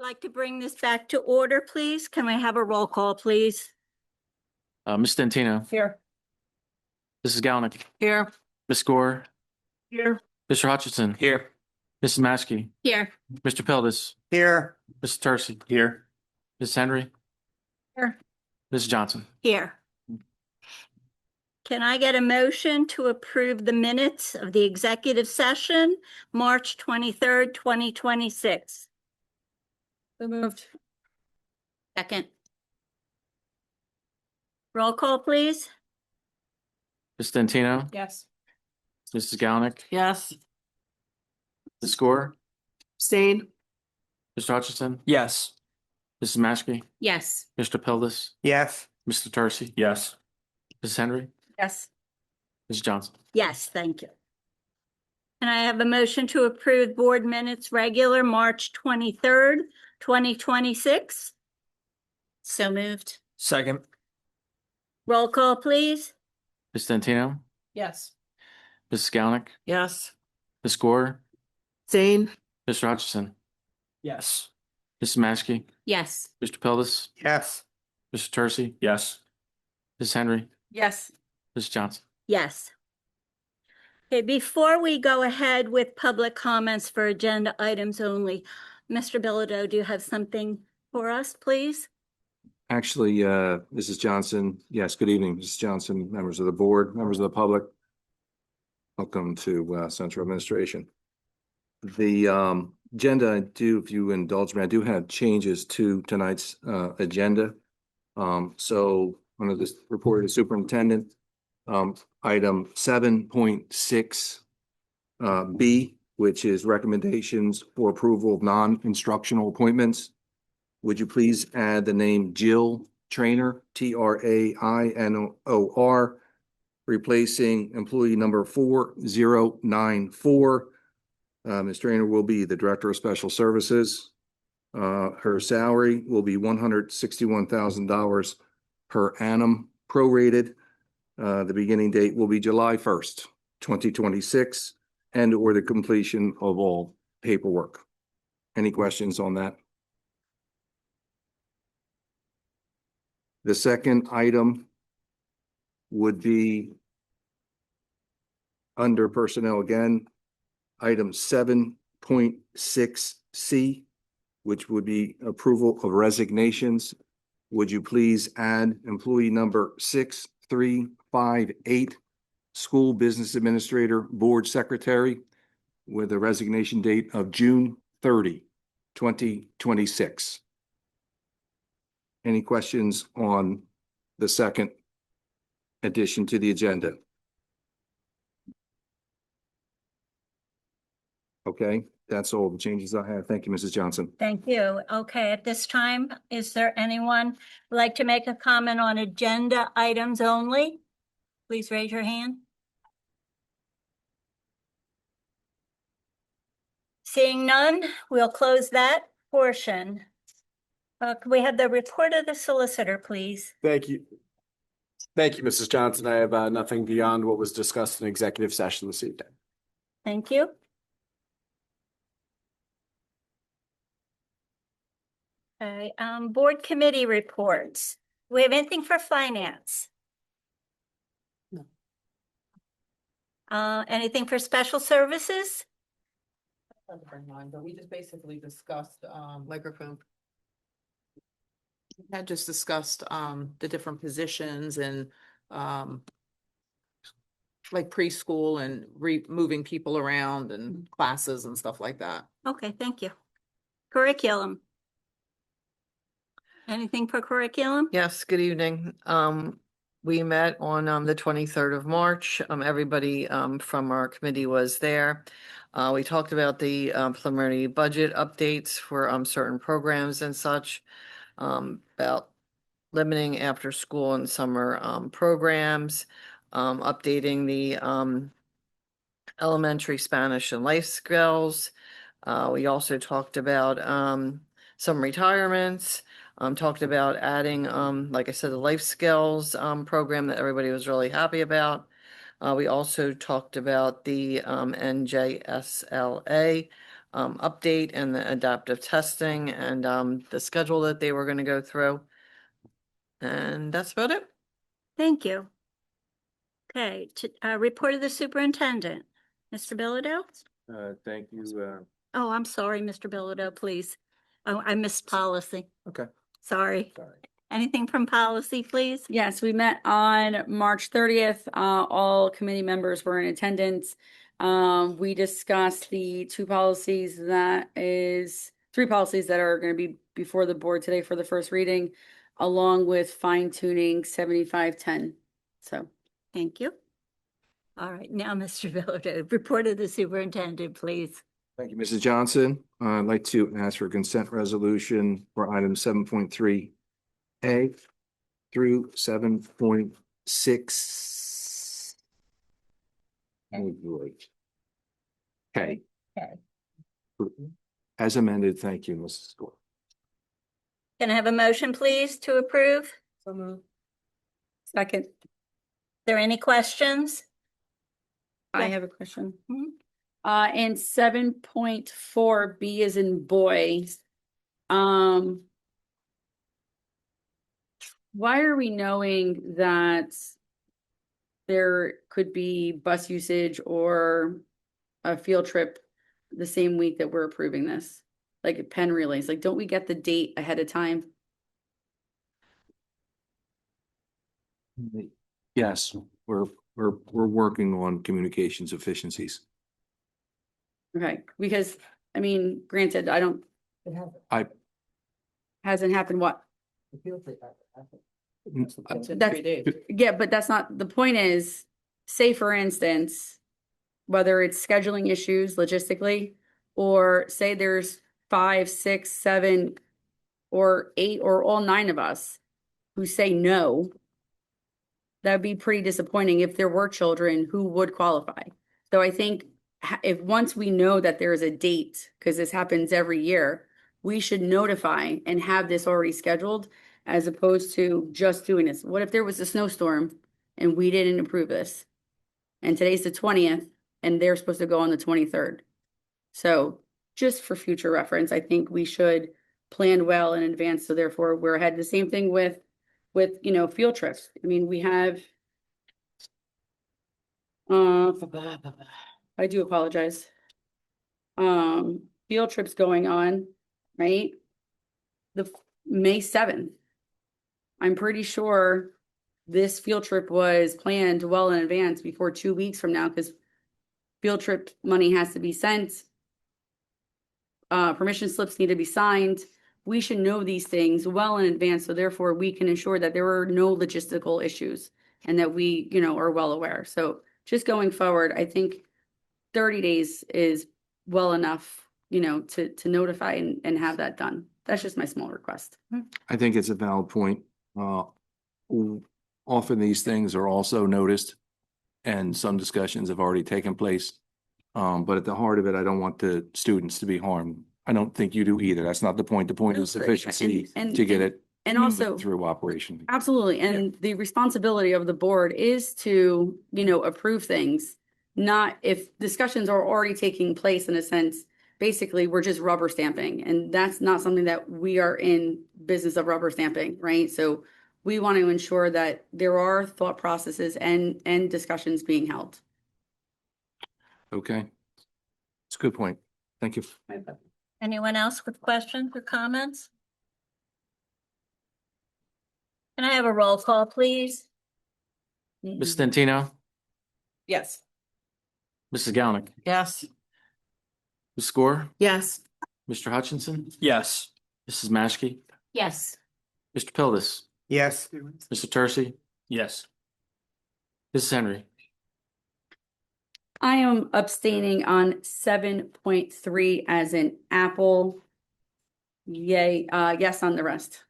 Like to bring this back to order, please. Can we have a roll call, please? Ms. Stantino, Here. Mrs. Galnick, Here. Ms. Gore, Here. Mr. Hutchinson, Here. Mrs. Maskey, Here. Mr. Pildes, Here. Mr. Tursi, Here. Ms. Henry, Here. Ms. Johnson. Here. Can I get a motion to approve the minutes of the executive session, March 23rd, 2026? So moved. Second. Roll call, please. Ms. Stantino, Yes. Mrs. Galnick, Yes. Ms. Gore, Abstain. Mr. Hutchinson, Yes. Mrs. Maskey, Yes. Mr. Pildes, Yes. Mr. Tursi, Yes. Ms. Henry, Yes. Ms. Johnson. Yes, thank you. And I have a motion to approve board minutes regular March 23rd, 2026. So moved. Second. Roll call, please. Ms. Stantino, Yes. Mrs. Galnick, Yes. Ms. Gore, Abstain. Mr. Hutchinson, Yes. Mrs. Maskey, Yes. Mr. Pildes, Yes. Mr. Tursi, Yes. Ms. Henry, Yes. Ms. Johnson. Yes. Okay, before we go ahead with public comments for agenda items only, Mr. Bilodeau, do you have something for us, please? Actually, Mrs. Johnson, yes, good evening, Mrs. Johnson, members of the board, members of the public. Welcome to Central Administration. The agenda, if you indulge me, I do have changes to tonight's agenda. So under this report of the superintendent, item 7.6 B, which is recommendations for approval of non-instructional appointments. Would you please add the name Jill Trainor, Trainor, replacing employee number 4094. Ms. Trainor will be the Director of Special Services. Her salary will be $161,000 per annum, prorated. The beginning date will be July 1st, 2026, and or the completion of all paperwork. Any questions on that? The second item would be under personnel again, item 7.6 C, which would be approval of resignations. Would you please add employee number 6358, school business administrator, board secretary, with a resignation date of June 30, 2026. Any questions on the second addition to the agenda? Okay, that's all the changes I have. Thank you, Mrs. Johnson. Thank you. Okay, at this time, is there anyone who'd like to make a comment on agenda items only? Please raise your hand. Seeing none, we'll close that portion. Can we have the report of the solicitor, please? Thank you. Thank you, Mrs. Johnson. I have nothing beyond what was discussed in executive session this evening. Thank you. Okay, board committee reports. Do we have anything for finance? No. Anything for special services? But we just basically discussed microphone. We had just discussed the different positions and like preschool and moving people around and classes and stuff like that. Okay, thank you. Curriculum. Anything for curriculum? Yes, good evening. We met on the 23rd of March. Everybody from our committee was there. We talked about the preliminary budget updates for certain programs and such, about limiting after school and summer programs, updating the elementary Spanish and life skills. We also talked about some retirements. Talked about adding, like I said, the life skills program that everybody was really happy about. We also talked about the NJSLA update and the adaptive testing and the schedule that they were going to go through. And that's about it. Thank you. Okay, report of the superintendent. Mr. Bilodeau? Thank you. Oh, I'm sorry, Mr. Bilodeau, please. Oh, I missed policy. Okay. Sorry. Anything from policy, please? Yes, we met on March 30th. All committee members were in attendance. We discussed the three policies that are going to be before the board today for the first reading, along with fine tuning 7510. So, Thank you. All right, now, Mr. Bilodeau, report of the superintendent, please. Thank you, Mrs. Johnson. I'd like to ask for a consent resolution for items 7.3A through 7.6. Oh, boy. Okay. Okay. As amended, thank you, Mrs. Gore. Can I have a motion, please, to approve? So moved. second, There any questions? I Yeah. have a question. Mhm. In 7.4B as in boy, why are we knowing that there could be bus usage or a field trip the same week that we're approving this? Like pen relays, like don't we get the date ahead of time? Yes, we're working on communications efficiencies. Okay, because I mean, granted, I don't. I- Hasn't happened what? It's in That's- 3 days. Yeah, but that's not, the point is, say for instance, whether it's scheduling issues logistically, or say there's 5, 6, 7, or 8, or all 9 of us who say no, that'd be pretty disappointing if there were children who would qualify. So I think if once we know that there is a date, because this happens every year, we should notify and have this already scheduled as opposed to just doing this. What if there was a snowstorm and we didn't approve this? And today's the 20th and they're supposed to go on the 23rd. So just for future reference, I think we should plan well in advance. So therefore we're ahead. The same thing with field trips. I mean, we have I do apologize. Field trips going on, right? May 7th. I'm pretty sure this field trip was planned well in advance before 2 weeks from now, because field trip money has to be sent. Permission slips need to be signed. We should know these things well in advance, so therefore we can ensure that there are no logistical issues and that we, are well aware. So just going forward, I think 30 days is well enough, to notify and have that done. That's just my small request. I think it's a valid point. Often these things are also noticed and some discussions have already taken place. But at the heart of it, I don't want the students to be harmed. I don't think you do either. That's not the point. The point is sufficiency And- to get it And also, through operation. absolutely, and the responsibility of the board is to, approve things. Not if discussions are already taking place in a sense, basically, we're just rubber stamping. And that's not something that we are in business of rubber stamping, right? So we want to ensure that there are thought processes and discussions being held. Okay. It's a good point. Thank you. Anyone else with questions or comments? Can I have a roll call, please? Ms. Stantino, Yes. Mrs. Galnick, Yes. Ms. Score, Yes. Mr. Hutchinson, Yes. Mrs. Maschke, Yes. Mr. Pildes, Yes. Mr. Tercey, Yes. Mrs. Henry. I am abstaining on 7.3 as in apple. Yay, yes on the rest.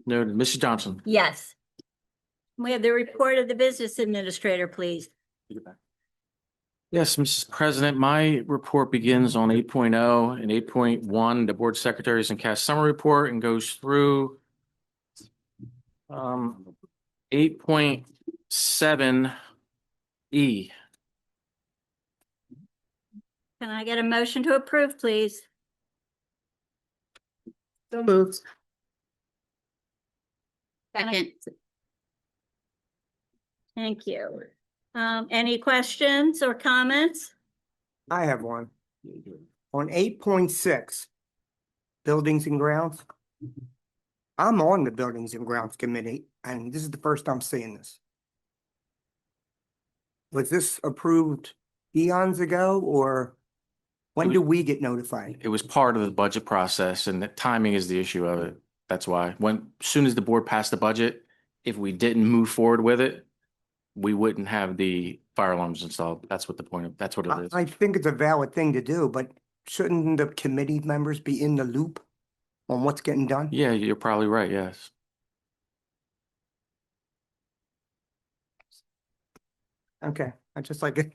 Noted. Mrs. Johnson. Yes. We have the report of the business administrator, please. Yes, Mrs. President, my report begins on 8.0 and 8.1, the board secretaries and cast summary report, and goes through 8.7E. Can I get a motion to approve, please? So moved. Second. Thank you. Any questions or comments? I have one. On 8.6, buildings and grounds. I'm on the Buildings and Grounds Committee, and this is the first I'm seeing this. Was this approved eons ago, or when do we get notified? It was part of the budget process, and the timing is the issue of it. That's why as soon as the board passed the budget, if we didn't move forward with it, we wouldn't have the fire alarms installed. That's what that's what it is. I think it's a valid thing to do, but shouldn't the committee members be in the loop on what's getting done? Yeah, you're probably right. Yes. Okay, I just like it.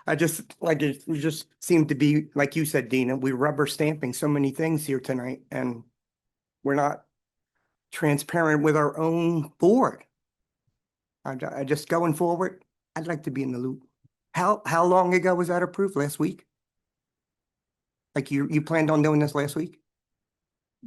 I just like it. We just seem to be, like you said, Dina, we rubber stamping so many things here tonight, and we're not transparent with our own board. I just going forward, I'd like to be in the loop. How long ago was that approved? Last week? Like you planned on doing this last week?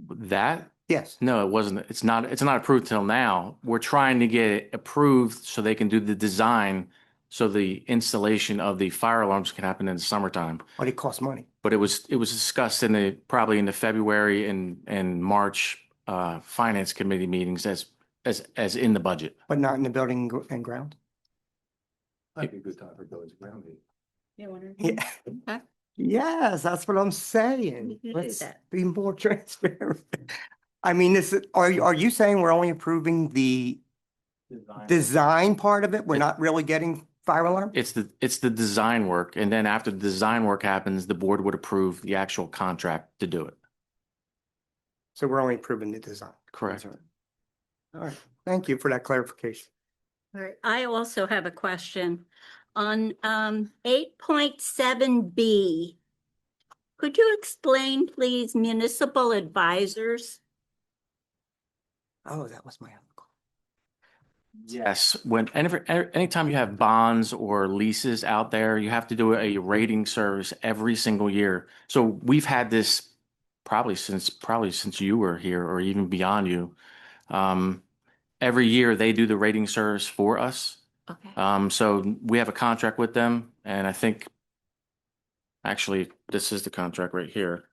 That Yes. No, it wasn't. It's not approved till now. We're trying to get it approved so they can do the design, so the installation of the fire alarms can happen in the summertime. But it costs money. But it was discussed probably in the February and March finance committee meetings as in the budget. But not in the building and ground? Might be a good time for buildings and ground meeting. Yeah. Okay. Yes, that's what I'm saying. We can do Let's that. be more transparent. I mean, are you saying we're only approving the design part of it? We're not really getting fire alarm? It's the design work, and then after the design work happens, the board would approve the actual contract to do it. So we're only approving the design. Correct. All right, thank you for that clarification. All right, I also have a question. On 8.7B, could you explain, please, municipal advisors? Oh, that was my other call. Yes, anytime you have bonds or leases out there, you have to do a rating service every single year. So we've had this probably since you were here or even beyond you. Every year they do the rating service for us. Okay. So we have a contract with them, and I think actually this is the contract right here.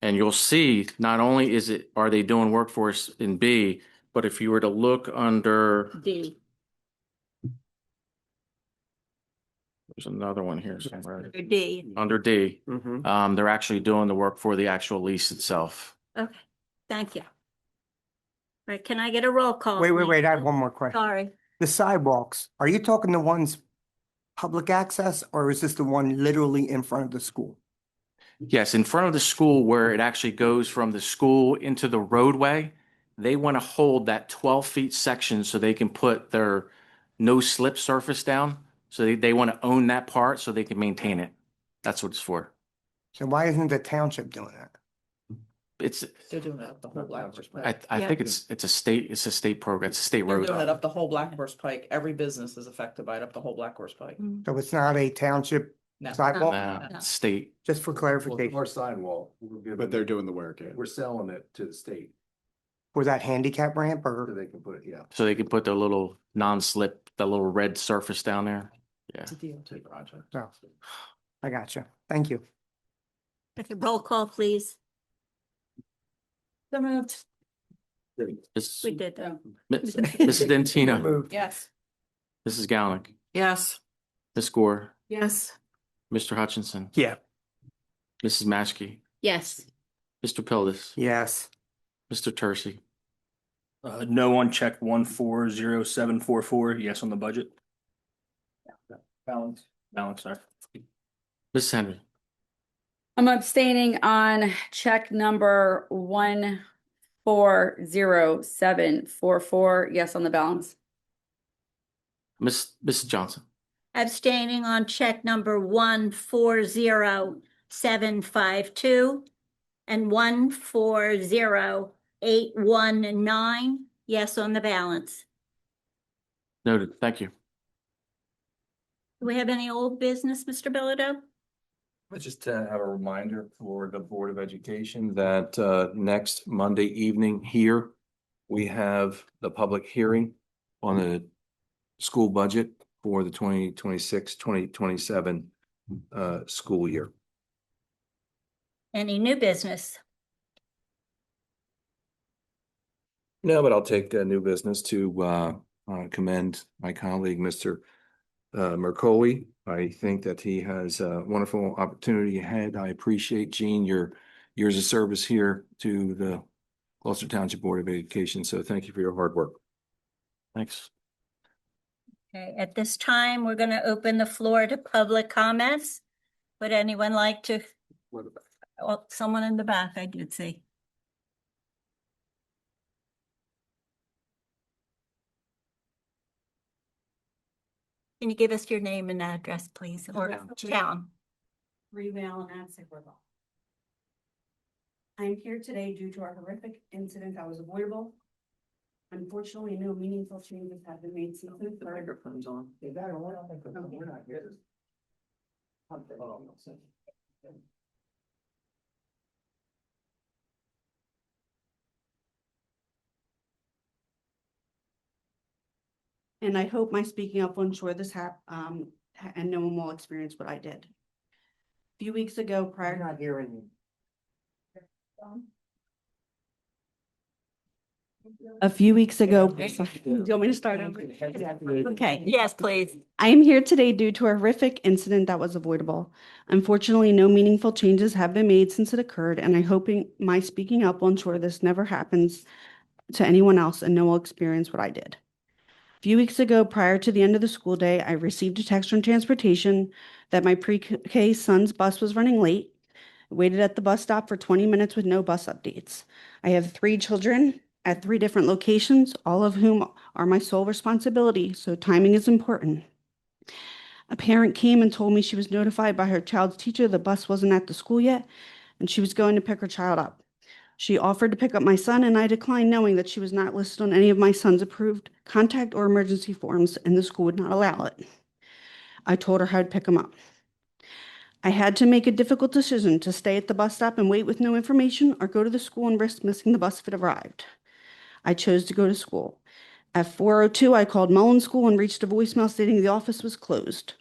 And you'll see not only are they doing work for us in B, but if you were to look under, D. there's another one here somewhere. D. Under D, Mm-hmm. they're actually doing the work for the actual lease itself. Okay, thank you. All right, can I get a roll call? please? Wait, I have one more question. Sorry. The sidewalks, are you talking the ones public access, or is this the one literally in front of the school? Yes, in front of the school where it actually goes from the school into the roadway, they want to hold that 12 feet section so they can put their no slip surface down. So they want to own that part so they can maintain it. That's what it's for. So why isn't the township doing that? They're doing that up the whole Blackhorse Pike. I think it's a state program. It's a state They're road. doing that up the whole Blackhorse Pike. Every business is affected by it up the whole Blackhorse Pike. So it's not a township No. sidewalk? Nah, No. it's state. Just for clarification, Our sidewalk, we're giving- But they're doing the work, yeah. We're selling it to the state was that handicap ramp so or? they can put it, yeah. So they can put their little non-slip, the little red surface down there. Yeah. It's a DOT project. No. I got you. Thank you. Okay, roll call, please. So moved. Miss- We did that. Mrs. Dentino, Moved. Yes. Mrs. Galnick, Yes. Ms. Gore, Yes. Mr. Hutchinson, Yeah. Mrs. Maschke, Yes. Mr. Pildes, Yes. Mr. Tercey. No on check 140744. Yes on the budget. Balance, sorry. Mrs. Henry. I'm abstaining on check number 140744. Yes on the balance. Mrs. Johnson. Abstaining on check number 140752 and 140819. Yes on the balance. Noted. Thank you. Do we have any old business, Mr. Bilodeau? Just to have a reminder for the Board of Education that next Monday evening here, we have the public hearing on the school budget for the 2026-2027 school year. Any new business? No, but I'll take new business to commend my colleague, Mr. Mercoli. I think that he has a wonderful opportunity ahead. I appreciate, Gene, your years of service here to the Gloucester Township Board of Education. So thank you for your hard work. Thanks. Okay, at this time, we're going to open the floor to public comments. Would anyone like to? Oh, someone in the back, I did see. Can you give us your name and address, please, or town? Revale and Sicklerville. I am here today due to a horrific incident that was avoidable. Unfortunately, no meaningful changes have been made since the microphone's on. And I hope my speaking up will ensure this and no one will experience what I did. A few weeks ago, prior. Not hearing you. A few weeks ago, do you want me to start over? Okay. Yes, please. I am here today due to a horrific incident that was avoidable. Unfortunately, no meaningful changes have been made since it occurred, and I'm hoping my speaking up will ensure this never happens to anyone else and no one will experience what I did. A few weeks ago, prior to the end of the school day, I received a text from transportation that my pre-K son's bus was running late. I waited at the bus stop for 20 minutes with no bus updates. I have 3 children at 3 different locations, all of whom are my sole responsibility, so timing is important. A parent came and told me she was notified by her child's teacher the bus wasn't at the school yet, and she was going to pick her child up. She offered to pick up my son, and I declined, knowing that she was not listed on any of my son's approved contact or emergency forms, and the school would not allow it. I told her how to pick him up. I had to make a difficult decision to stay at the bus stop and wait with no information, or go to the school and risk missing the bus if it arrived. I chose to go to school. At 4:02, I called Mullen School and reached a voicemail stating the office was closed.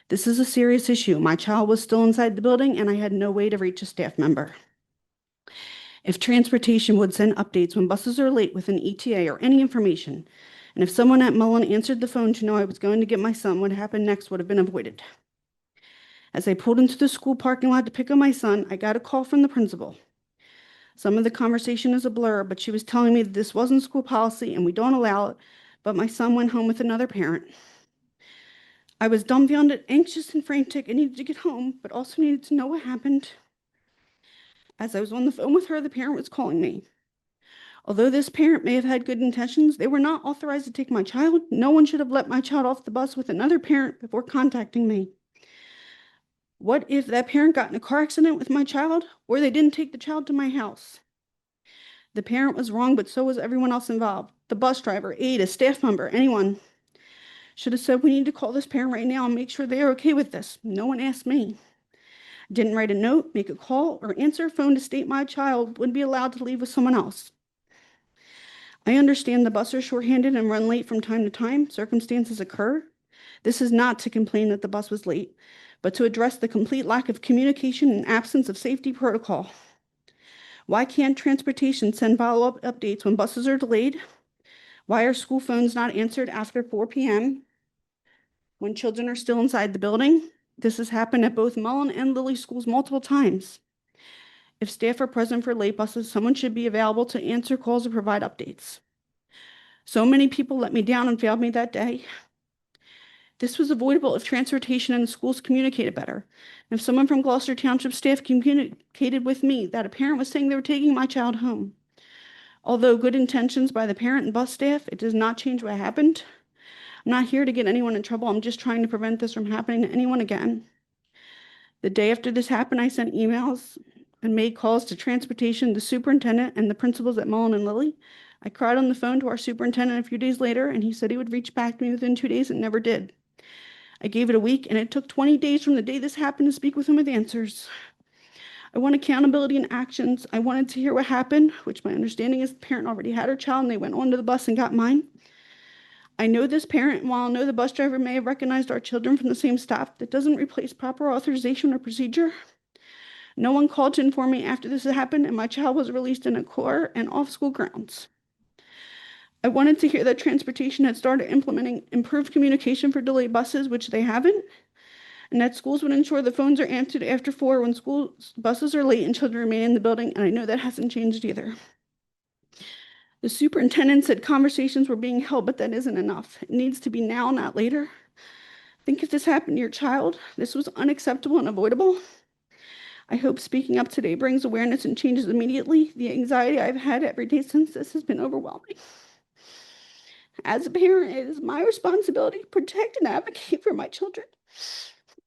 This is a serious issue. My child was still inside the building, and I had no way to reach a staff member. If transportation would send updates when buses are late with an ETA or any information, and if someone at Mullen answered the phone to know I was going to get my son, what happened next would have been avoided. As I pulled into the school parking lot to pick up my son, I got a call from the principal. Some of the conversation is a blur, but she was telling me that this wasn't school policy and we don't allow it, but my son went home with another parent. I was dumbfounded, anxious, and frantic. I needed to get home, but also needed to know what happened. As I was on the phone with her, the parent was calling me. Although this parent may have had good intentions, they were not authorized to take my child. No one should have let my child off the bus with another parent before contacting me. What if that parent got in a car accident with my child, or they didn't take the child to my house? The parent was wrong, but so was everyone else involved. The bus driver, aide, a staff member, anyone. Should have said, we need to call this parent right now and make sure they are okay with this. No one asked me. Didn't write a note, make a call, or answer a phone to state my child wouldn't be allowed to leave with someone else. I understand the bus are shorthanded and run late from time to time. Circumstances occur. This is not to complain that the bus was late, but to address the complete lack of communication and absence of safety protocol. Why can't transportation send follow-up updates when buses are delayed? Why are school phones not answered after 4 p.m. when children are still inside the building? This has happened at both Mullen and Lilly schools multiple times. If staff are present for late buses, someone should be available to answer calls or provide updates. So many people let me down and failed me that day. This was avoidable if transportation and the schools communicated better. If someone from Gloucester Township staff communicated with me that a parent was saying they were taking my child home. Although good intentions by the parent and bus staff, it does not change what happened. I'm not here to get anyone in trouble. I'm just trying to prevent this from happening to anyone again. The day after this happened, I sent emails and made calls to transportation, the superintendent, and the principals at Mullen and Lilly. I cried on the phone to our superintendent a few days later, and he said he would reach back to me within 2 days and never did. I gave it a week, and it took 20 days from the day this happened to speak with him with answers. I want accountability and actions. I wanted to hear what happened, which my understanding is the parent already had her child and they went onto the bus and got mine. I know this parent, and while I know the bus driver may have recognized our children from the same stop, that doesn't replace proper authorization or procedure. No one called to inform me after this had happened, and my child was released in a car and off school grounds. I wanted to hear that transportation had started implementing improved communication for delayed buses, which they haven't, and that schools would ensure the phones are answered after 4 when school buses are late and children remain in the building, and I know that hasn't changed either. The superintendent said conversations were being held, but that isn't enough. It needs to be now, not later. Think if this happened to your child, this was unacceptable and avoidable. I hope speaking up today brings awareness and changes immediately. The anxiety I've had every day since this has been overwhelming. As a parent, it is my responsibility to protect and advocate for my children.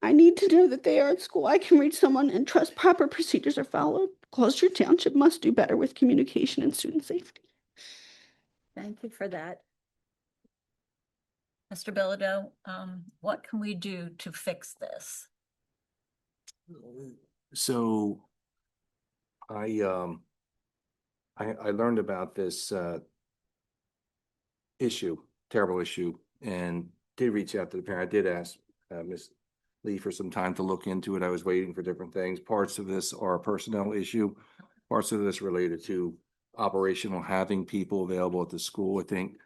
I need to know that they are at school. I can reach someone and trust proper procedures are followed. Gloucester Township must do better with communication and student safety. Thank you for that. Mr. Bilodeau, what can we do to fix this? So I learned about this issue, terrible issue, and did reach out to the parent. I did ask Ms. Lee for some time to look into it. I was waiting for different things. Parts of this are a personnel issue. Parts of this related to operational, having people available at the school. I think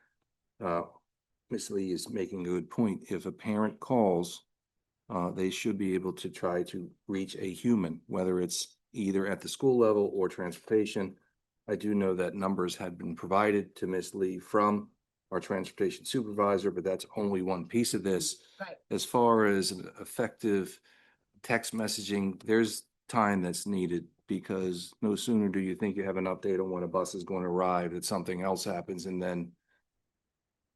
Ms. Lee is making a good point. If a parent calls, they should be able to try to reach a human, whether it's either at the school level or transportation. I do know that numbers had been provided to Ms. Lee from our transportation supervisor, but that's only one piece of this. Right. As far as an effective text messaging, there's time that's needed, because no sooner do you think you have an update on when a bus is going to arrive that something else happens, and then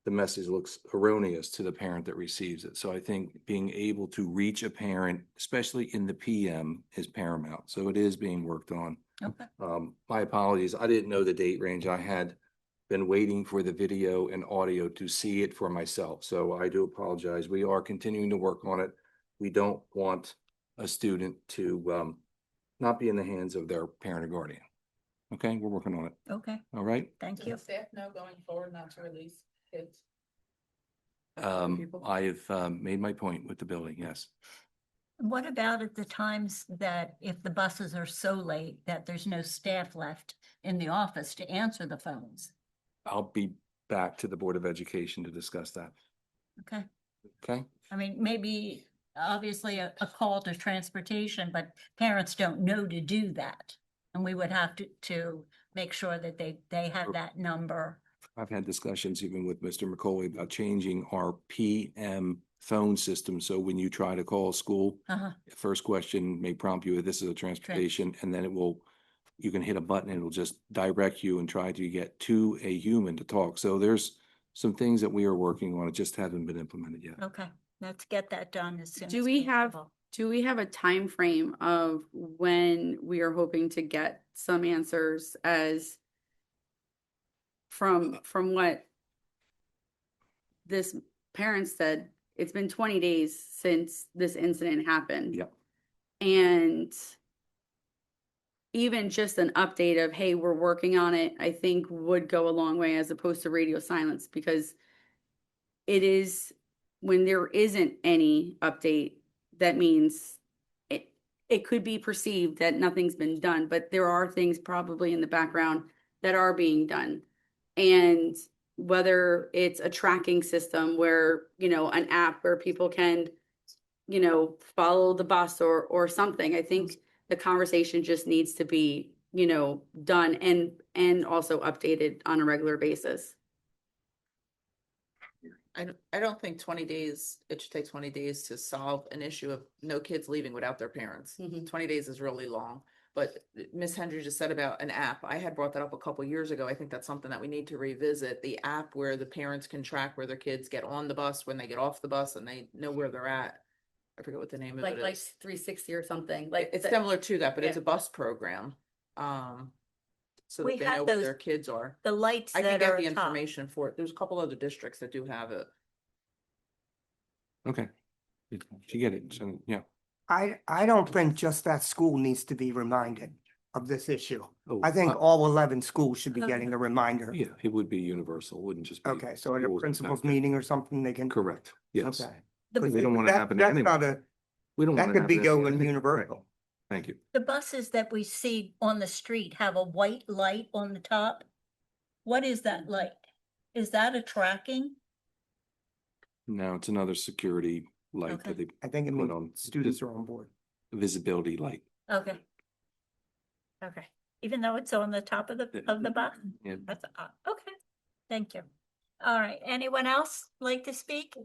the message looks erroneous to the parent that receives it. So I think being able to reach a parent, especially in the PM, is paramount. So it is being worked on. Okay. My apologies. I didn't know the date range. I had been waiting for the video and audio to see it for myself. So I do apologize. We are continuing to work on it. We don't want a student to not be in the hands of their parent or guardian. Okay, we're working on it. Okay, All right. thank you. Does staff know going forward not to release kids? I've made my point with the building. Yes. What about at the times that if the buses are so late that there's no staff left in the office to answer the phones? I'll be back to the Board of Education to discuss that. Okay. Okay. I mean, maybe obviously a call to transportation, but parents don't know to do that. And we would have to make sure that they have that number. I've had discussions even with Mr. McCauley about changing our PM phone system. So when you try to call school, first question may prompt you, this is a transportation, and then you can hit a button and it'll just direct you and try to get to a human to talk. So there's some things that we are working on. It just hasn't been implemented yet. Okay, let's get that done as soon as Do we have possible. a time frame of when we are hoping to get some answers as from what this parent said? It's been 20 days since this incident happened. Yep. And even just an update of, hey, we're working on it, I think would go a long way, as opposed to radio silence, because it is, when there isn't any update, that means it could be perceived that nothing's been done, but there are things probably in the background that are being done. And whether it's a tracking system where, an app where people can, follow the bus or something, I think the conversation just needs to be, done and also updated on a regular basis. I don't think 20 days, it should take 20 days to solve an issue of no kids leaving without their parents. 20 days is really long. But Ms. Hendry just said about an app. I had brought that up a couple of years ago. I think that's something that we need to revisit. The app where the parents can track where their kids get on the bus, when they get off the bus, and they know where they're at. I forget what the name of it is. Like 360 or something. It's similar to that, but it's a bus program. So We that they have know where those- their kids are. The lights I can that get are the top. information for it. There's a couple other districts that do have it. Okay. You get it, so, yeah. I don't think just that school needs to be reminded of this issue. Oh, I think all 11 schools should be getting a reminder. Yeah, it would be universal, wouldn't just be. Okay, so at a schools principal's affected. meeting or something, they can. Correct, yes. Okay. Because they don't want to That- happen. That's anyway. not a, We don't that want could to be happen. going anyway. universal. Thank you. The buses that we see on the street have a white light on the top. What is that light? Is that a tracking? No, it's another security light Okay. that they I think it put means on. students are on board. Visibility light. Okay. Okay, even though it's on the top of the bus? Yeah. That's, okay, thank you. All right, anyone else like to speak?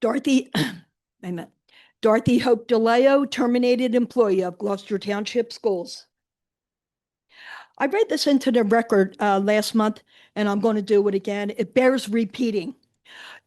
Dorothy, I meant Dorothy Hope DeLeo, terminated employee of Gloucester Township Schools. I read this into the record last month, and I'm going to do it again. It bears repeating.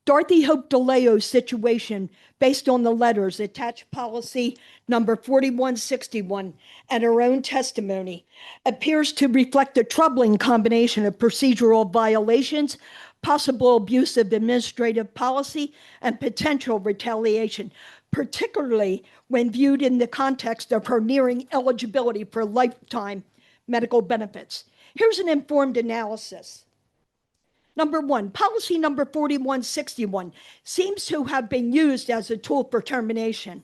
Dorothy Hope DeLeo's situation, based on the letters attached policy number 4161 and her own testimony, appears to reflect a troubling combination of procedural violations, possible abuse of administrative policy, and potential retaliation, particularly when viewed in the context of her nearing eligibility for lifetime medical benefits. Here's an informed analysis. Number one, policy number 4161 seems to have been used as a tool for termination.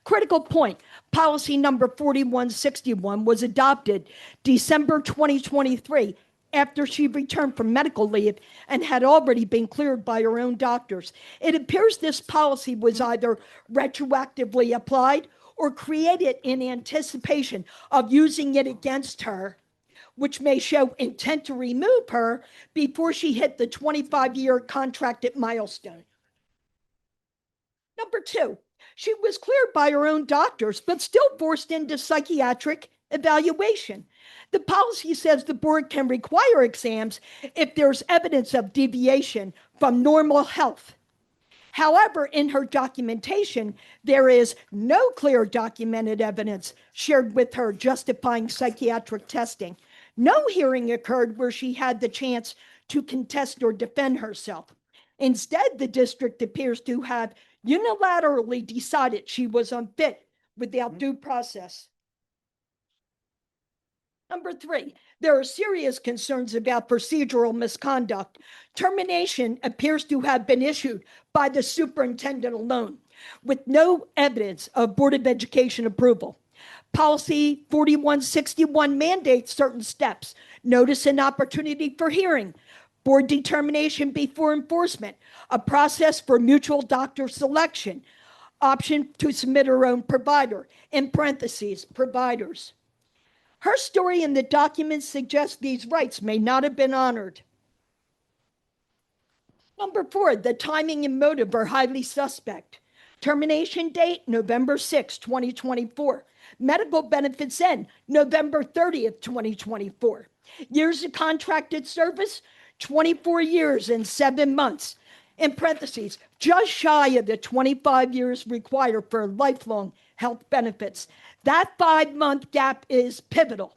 Critical point, policy number 4161 was adopted December 2023 after she returned from medical leave and had already been cleared by her own doctors. It appears this policy was either retroactively applied or created in anticipation of using it against her, which may show intent to remove her before she hit the 25-year contracted milestone. Number two, she was cleared by her own doctors, but still forced into psychiatric evaluation. The policy says the board can require exams if there's evidence of deviation from normal health. However, in her documentation, there is no clear documented evidence shared with her justifying psychiatric testing. No hearing occurred where she had the chance to contest or defend herself. Instead, the district appears to have unilaterally decided she was unfit without due process. Number three, there are serious concerns about procedural misconduct. Termination appears to have been issued by the superintendent alone, with no evidence of Board of Education approval. Policy 4161 mandates certain steps: notice and opportunity for hearing, board determination before enforcement, a process for mutual doctor selection, option to submit her own provider, in parentheses, providers. Her story in the documents suggests these rights may not have been honored. Number four, the timing and motive are highly suspect. Termination date, November 6, 2024. Medical benefits end, November 30th, 2024. Years of contracted service, 24 years and 7 months. In parentheses, just shy of the 25 years required for lifelong health benefits. That 5-month gap is pivotal.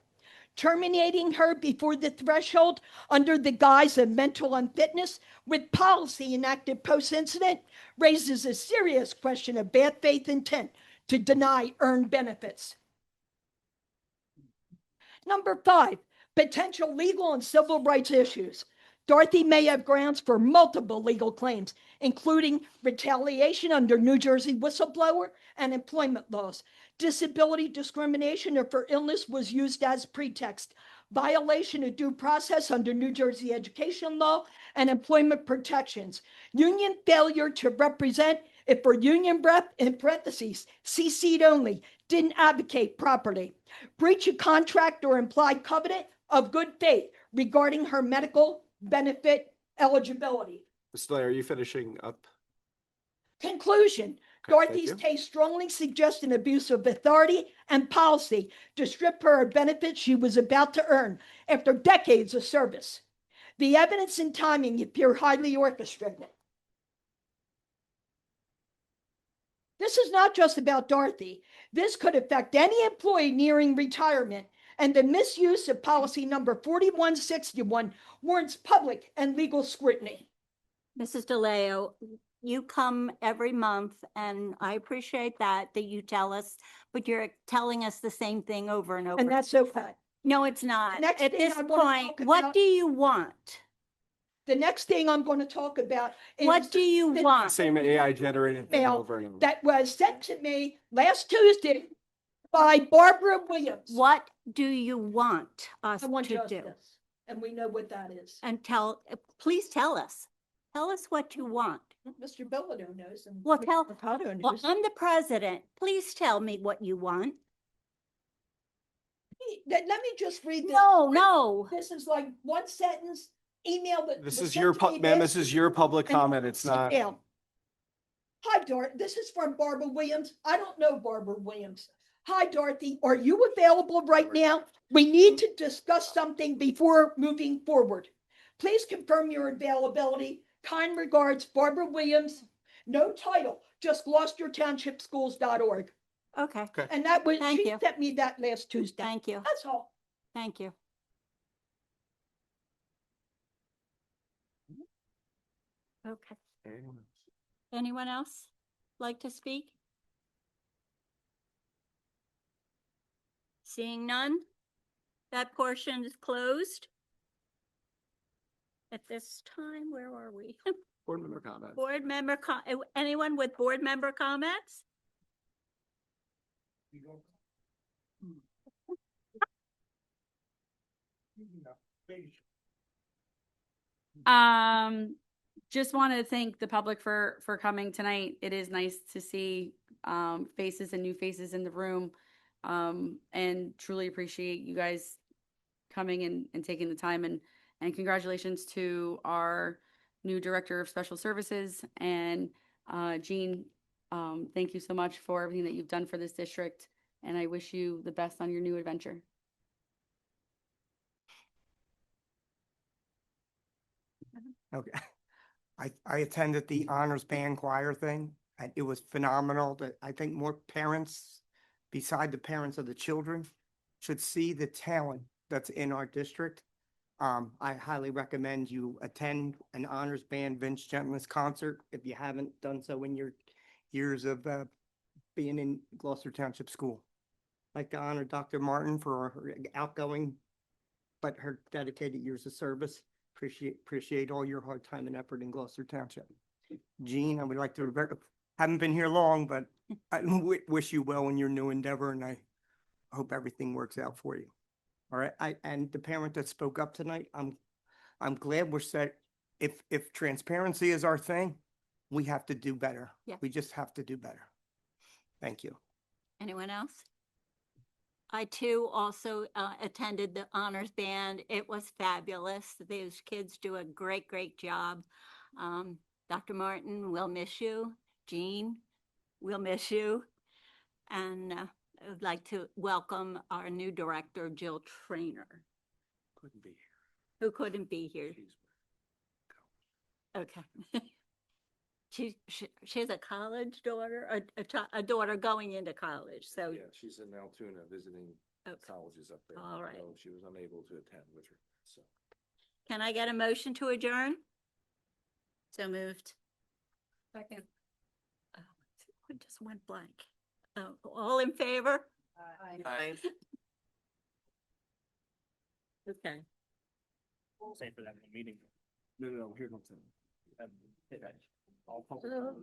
Terminating her before the threshold under the guise of mental unfitness with policy enacted post-incident raises a serious question of bad faith intent to deny earned benefits. Number five, potential legal and civil rights issues. Dorothy may have grounds for multiple legal claims, including retaliation under New Jersey whistleblower and employment laws. Disability discrimination or for illness was used as pretext. Violation of due process under New Jersey education law and employment protections. Union failure to represent if her union rep, in parentheses, CC'd only, didn't advocate properly. Breach of contract or implied covenant of good faith regarding her medical benefit eligibility. Mr. Lair, are you finishing up? Conclusion. Okay, thank Dorothy's you. case strongly suggests an abuse of authority and policy to strip her of benefits she was about to earn after decades of service. The evidence and timing appear highly orchestrated. This is not just about Dorothy. This could affect any employee nearing retirement, and the misuse of policy number 4161 warrants public and legal scrutiny. Mrs. DeLeo, you come every month and I appreciate that you tell us, but you're telling us the same thing over and over. And that's okay. No, it's not. Next At thing this I wanna point, talk what about- do you want? The next thing I'm going to talk about is What do you the want? Same AI generated thing email over and over. that was sent to me last Tuesday by Barbara Williams. What do you want us I want to do? justice, and we know what that is. And please tell us. Tell us what you want. Mr. Bilodeau knows. And Well, Mr. tell- Mercado Well, knows. I'm the president. Please tell me what you want. Let me just read this. No. This is like one sentence email that. This was is sent your, to me ma'am, last this is your public and comment. It's sit not. down. Hi, Dorothy. This is from Barbara Williams. I don't know Barbara Williams. Hi, Dorothy. Are you available right now? We need to discuss something before moving forward. Please confirm your availability. Kind regards, Barbara Williams. No title, just GloucesterTownshipSchools.org. Okay, And that was, Thank she you. sent me that last Tuesday. thank you. That's all. Thank you. Okay. Anyone else like to speak? Seeing none, that portion is closed. At this time, where are we? Board member comment. Board member, anyone with board member comments? Just want to thank the public for coming tonight. It is nice to see faces and new faces in the room, and truly appreciate you guys coming and taking the time, and congratulations to our new Director of Special Services, and Jean, thank you so much for everything that you've done for this district, and I wish you the best on your new adventure. Okay. I attended the honors band choir thing and it was phenomenal that I think more parents, beside the parents of the children, should see the talent that's in our district. I highly recommend you attend an honors band Vince Gentlis concert if you haven't done so in your years of being in Gloucester Township School. I'd like to honor Dr. Martin for her outgoing, but her dedicated years of service. Appreciate all your hard time and effort in Gloucester Township. Jean, I would like to, haven't been here long, but I wish you well in your new endeavor and I hope everything works out for you. All right, and the parent that spoke up tonight, I'm glad we're set. If transparency is our thing, we have to do better. Yeah. We just have to do better. Thank you. Anyone else? I too also attended the honors band. It was fabulous. Those kids do a great job. Dr. Martin, we'll miss you. Jean, we'll miss you. And I would like to welcome our new director, Jill Trainer, Couldn't be here. who couldn't be here. Okay. She has a college daughter, a daughter going into college, so. Yeah, she's in Altoona visiting Okay. colleges up there. All right. So she was unable to attend with her, so. Can I get a motion to adjourn? So moved. Second. Oh, I just went blank. All in favor? Aye. Okay. Say for that in the meeting. No, here comes. All public. Hello.